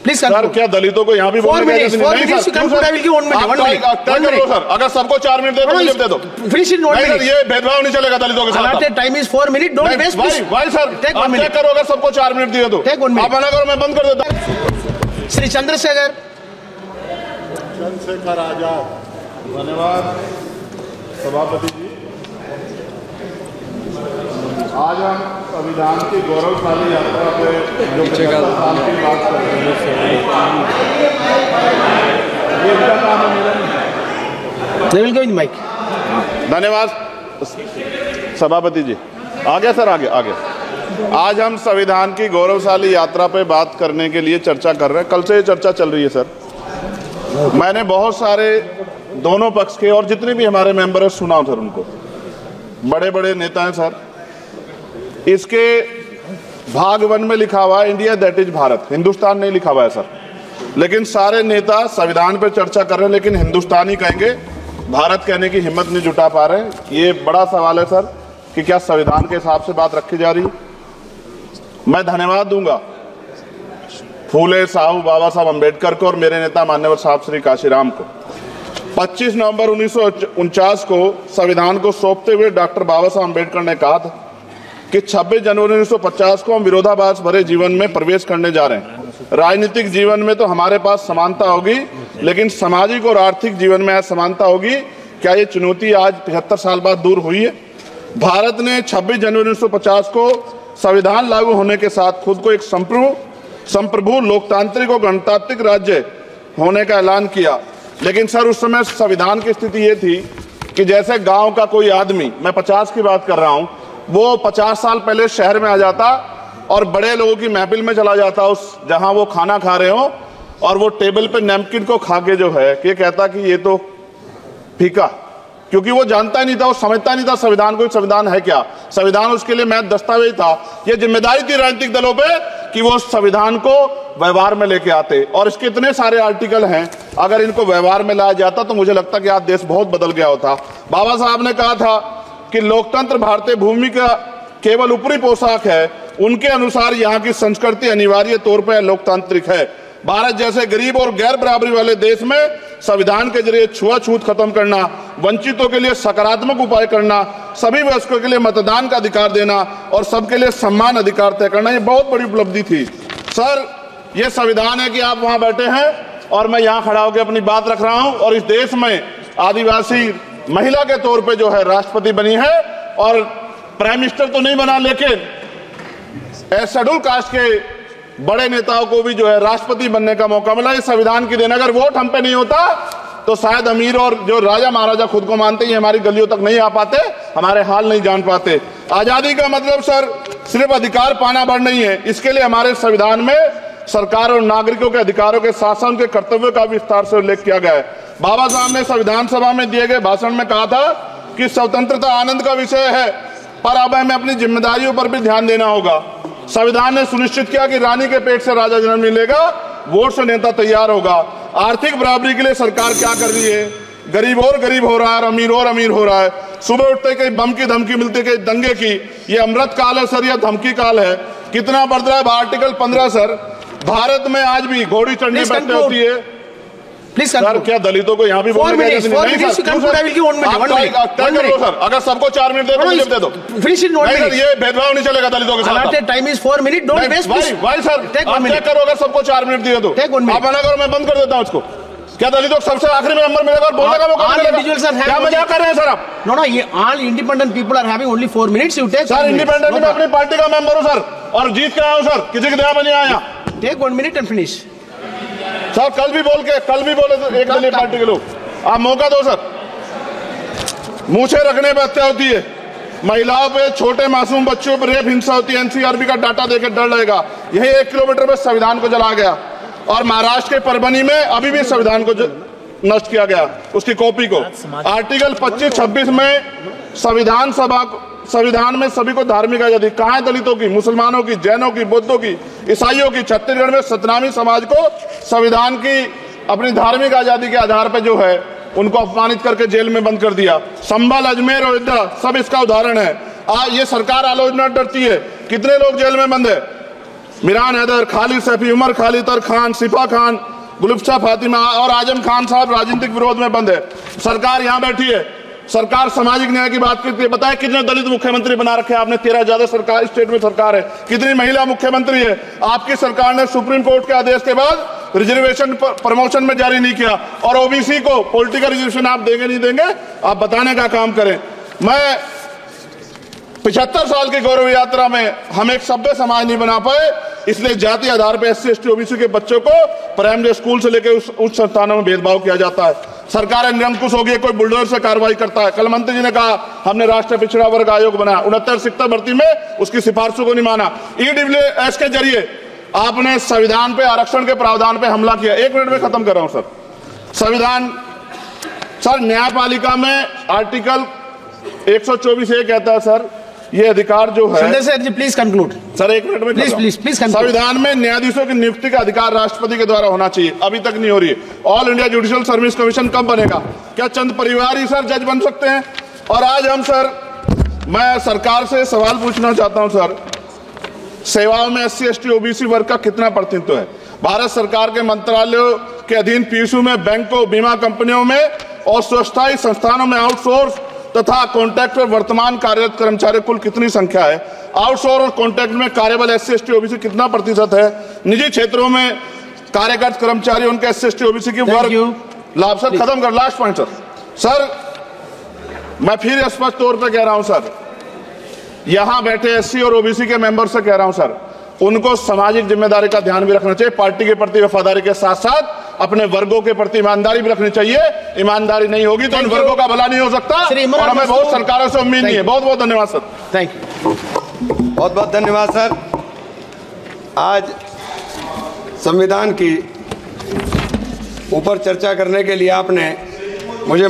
Please sir, क्या दलितों को यहाँ भी बोलने सर, अगर सबको 4 मिनट दे दो, मुझे दे दो। ये भेदभाव नहीं चलेगा दलितों के साथ। Time is 4 minute, don't waste. भाई सर, आप चेक करो, अगर सबको 4 मिनट दिए तो आप मना करो, मैं बंद कर देता हूँ। श्री चंद्रशेखर आजाद। धन्यवाद सभापति जी। आज हम संविधान की गौरवशाली यात्रा पे जो 75 साल की बात कर रहे हैं, ये इनका काम है, मेरा नहीं। माइक। धन्यवाद सभापति जी। आगे सर, आगे। आज हम संविधान की गौरवशाली यात्रा पे बात करने के लिए चर्चा कर रहे हैं। कल से ये चर्चा चल रही है सर। मैंने बहुत सारे दोनों पक्ष के और जितने भी हमारे मेंबर हैं सुना सर, उनको बड़े बड़े नेता हैं सर। इसके भाग 1 में लिखा हुआ है India that is Bharat, Hindustan नहीं लिखा हुआ है सर। लेकिन सारे नेता संविधान पे चर्चा कर रहे हैं, लेकिन हिंदुस्तान ही कहेंगे, भारत कहने की हिम्मत नहीं जुटा पा रहे हैं। ये बड़ा सवाल है सर कि क्या संविधान के हिसाब से बात रखी जा रही है। मैं धन्यवाद दूंगा फूले साहू बाबा साहब अम्बेडकर को और मेरे नेता मान्यवर साहब श्री काशीराम को। 25 नवंबर 1949 को संविधान को सौंपते हुए डॉक्टर बाबा साहब अम्बेडकर ने कहा था कि 26 जनवरी 1950 को हम विरोधाभास भरे जीवन में प्रवेश करने जा रहे हैं। राजनीतिक जीवन में तो हमारे पास समानता होगी, लेकिन सामाजिक और आर्थिक जीवन में असमानता होगी। क्या ये चुनौती आज 75 साल बाद दूर हुई है? भारत ने 26 जनवरी 1950 को संविधान लागू होने के साथ खुद को एक संप्रभु लोकतांत्रिक और गणतांत्रिक राज्य होने का ऐलान किया। लेकिन सर, उस समय संविधान की स्थिति ये थी कि जैसे गांव का कोई आदमी, मैं 50 की बात कर रहा हूं, वो 50 साल पहले शहर में आ जाता और बड़े लोगों की महफिल में चला जाता, उस जहां वो खाना खा रहे हो, और वो टेबल पे नैपकिन को खा के जो है कि कहता कि ये तो फीका, क्योंकि वो जानता ही नहीं था, वो समझता नहीं था संविधान को, संविधान है क्या। संविधान उसके लिए महज दस्तावेज था। ये जिम्मेदारी थी राजनीतिक दलों पे कि वो संविधान को व्यवहार में लेके आते। और इसके इतने सारे आर्टिकल हैं, अगर इनको व्यवहार में लाया जाता तो मुझे लगता कि आज देश बहुत बदल गया होता। बाबा साहब ने कहा था कि लोकतंत्र भारतीय भूमि का केवल ऊपरी पोशाक है, उनके अनुसार यहाँ की संस्कृति अनिवार्य तौर पर लोकतांत्रिक है। भारत जैसे गरीब और गैर बराबरी वाले देश में संविधान के जरिए छुआछूत खत्म करना, वंचितों के लिए सकारात्मक उपाय करना, सभी वयस्कों के लिए मतदान का अधिकार देना और सबके लिए सम्मान अधिकार तय करना, ये बहुत बड़ी उपलब्धि थी सर। ये संविधान है कि आप वहां बैठे हैं और मैं यहाँ खड़ा होकर अपनी बात रख रहा हूं, और इस देश में आदिवासी महिला के तौर पे जो है राष्ट्रपति बनी है, और प्राइम मिनिस्टर तो नहीं बना, लेकिन शेड्यूल कास्ट के बड़े नेताओं को भी जो है राष्ट्रपति बनने का मौका मिला। इस संविधान की देन, अगर वोट हम पे नहीं होता तो शायद अमीर और जो राजा महाराजा खुद को मानते हैं हमारी गलियों तक नहीं आ पाते, हमारे हाल नहीं जान पाते। आजादी का मतलब सर सिर्फ अधिकार पाना भर नहीं है, इसके लिए हमारे संविधान में सरकार और नागरिकों के अधिकारों के शासन के कर्तव्यों का विस्तार से उल्लेख किया गया है। बाबा साहब ने संविधान सभा में दिए गए भाषण में कहा था कि स्वतंत्रता आनंद का विषय है, पर अब हमें अपनी जिम्मेदारियों पर भी ध्यान देना होगा। संविधान ने सुनिश्चित किया कि रानी के पेट से राजा जन्म नहीं लेगा, वोट से नेता तैयार होगा। आर्थिक बराबरी के लिए सरकार क्या कर रही है? गरीब और गरीब हो रहा है और अमीर हो रहा है। सुबह उठते कहीं बम की धमकी मिलती, कहीं दंगे की। ये अमृत काल है सर या धमकी काल है? कितना बढ़ रहा है आर्टिकल 15 सर। भारत में आज भी घोड़ी चढ़नी बैठते होती है। प्लीज सर, क्या दलितों को यहाँ भी बोलने का नहीं सर? अगर सबको 4 मिनट दे दो, मुझे दे दो। सर, ये भेदभाव नहीं चलेगा दलितों के साथ। Time is 4 minute, don't waste. भाई सर, आप चेक करो, अगर सबको 4 मिनट दिए तो आप मना करो, मैं बंद कर देता हूँ इसको। क्या दलितों को सबसे आखिरी में नंबर मिलेगा और बोलने का मौका मिलेगा? क्या मजाक कर रहे हैं सर आप? नो, ये all independent people are having only 4 minutes. You take sir, independent में अपनी पार्टी का मेंबर हूँ सर, और जीत के आया हूँ सर, किसी की दया में नहीं आया। Take 1 minute and finish. Sir, कल भी बोले तो एक दलीय पार्टी के लोग, आप मौका दो सर। मूछे रखने पर हत्या होती है, महिलाओं पे, छोटे मासूम बच्चों पर रेप हिंसा होती है। एनसीआरबी का डाटा देकर डर लगेगा। यही 1 किलोमीटर में संविधान को जला गया, और महाराष्ट्र के परभनी में अभी भी संविधान को नष्ट किया गया, उसकी कॉपी को। आर्टिकल 25-26 में संविधान में सभी को धार्मिक आजादी। कहाँ है दलितों की, मुसलमानों की, जैनों की, बौद्धों की, ईसाइयों की? छत्तीसगढ़ में सतनामी समाज को संविधान की अपनी धार्मिक आजादी के आधार पर जो है उनको अपमानित करके जेल में बंद कर दिया। संभल, अजमेर, अयोध्या सब इसका उदाहरण है। ये सरकार आलोचना डरती है। कितने लोग जेल में बंद है? मिरान हैदर, खालिद सैफी, उमर खालिद और खान, सिफा खान, गुलफ्शा फातिमा और आजम खान साहब राजनीतिक विरोध में बंद है। सरकार यहाँ बैठी है, सरकार सामाजिक न्याय की बात करती है। बताए कितने दलित मुख्यमंत्री बना रखे हैं आपने? 13 ज्यादा सरकार स्टेट में सरकार है। कितनी महिला मुख्यमंत्री है? आपकी सरकार ने सुप्रीम कोर्ट के आदेश के बाद रिजर्वेशन प्रमोशन में जारी नहीं किया, और ओबीसी को पॉलिटिकल रिजर्वेशन आप देंगे नहीं देंगे, आप बताने का काम करें। मैं 75 साल की गौरव यात्रा में हम एक सभ्य समाज नहीं बना पाए, इसलिए जाति आधार पर SC ST OBC के बच्चों को प्राइमरी स्कूल से लेकर उच्च संस्थानों में भेदभाव किया जाता है। सरकार निरंकुश हो गई, कोई बुलडोजर से कार्रवाई करता है। कल मंत्री जी ने कहा हमने राष्ट्रीय पिछड़ा वर्ग आयोग बनाया, 69 शिक्षक भर्ती में उसकी सिफारिशों को नहीं माना। EWS के जरिए आपने संविधान पे आरक्षण के प्रावधान पे हमला किया। 1 मिनट में खत्म कर रहा हूं सर। संविधान सर, न्यायपालिका में आर्टिकल 124A कहता है सर, ये अधिकार जो है, Sanjay sir ji please conclude sir 1 minute में प्लीज संविधान में न्यायाधीशों की नियुक्ति का अधिकार राष्ट्रपति के द्वारा होना चाहिए, अभी तक नहीं हो रही है। All India judicial service commission कब बनेगा? क्या चंद परिवार ही सर जज बन सकते हैं? और आज हम सर, मैं सरकार से सवाल पूछना चाहता हूं सर, सेवाओं में SC ST OBC वर्ग का कितना प्रतिनिधित्व है? भारत सरकार के मंत्रालयों के अधीन PSU में, बैंकों, बीमा कंपनियों में और स्वस्थायी संस्थानों में आउटसोर्स तथा कॉन्ट्रैक्ट पर वर्तमान कार्यरत कर्मचारी कुल कितनी संख्या है? आउटसोर्स और कॉन्ट्रैक्ट में कार्यबल SC ST OBC कितना प्रतिशत है? निजी क्षेत्रों में कार्यरत कर्मचारी उनके SC ST OBC की वर्ग लाभ। सर खत्म कर, लास्ट पॉइंट सर, मैं फिर स्पष्ट तौर पर कह रहा हूं सर, यहां बैठे SC और OBC के मेंबर से कह रहा हूं सर, उनको सामाजिक जिम्मेदारी का ध्यान भी रखना चाहिए। पार्टी के प्रति वफादारी के साथ साथ अपने वर्गों के प्रति ईमानदारी भी रखनी चाहिए। ईमानदारी नहीं होगी तो उन वर्गों का भला नहीं हो सकता, और हमें बहुत सरकारों से उम्मीद नहीं है। बहुत बहुत धन्यवाद सर। थैंक यू, बहुत बहुत धन्यवाद सर। आज संविधान की ऊपर चर्चा करने के लिए आपने मुझे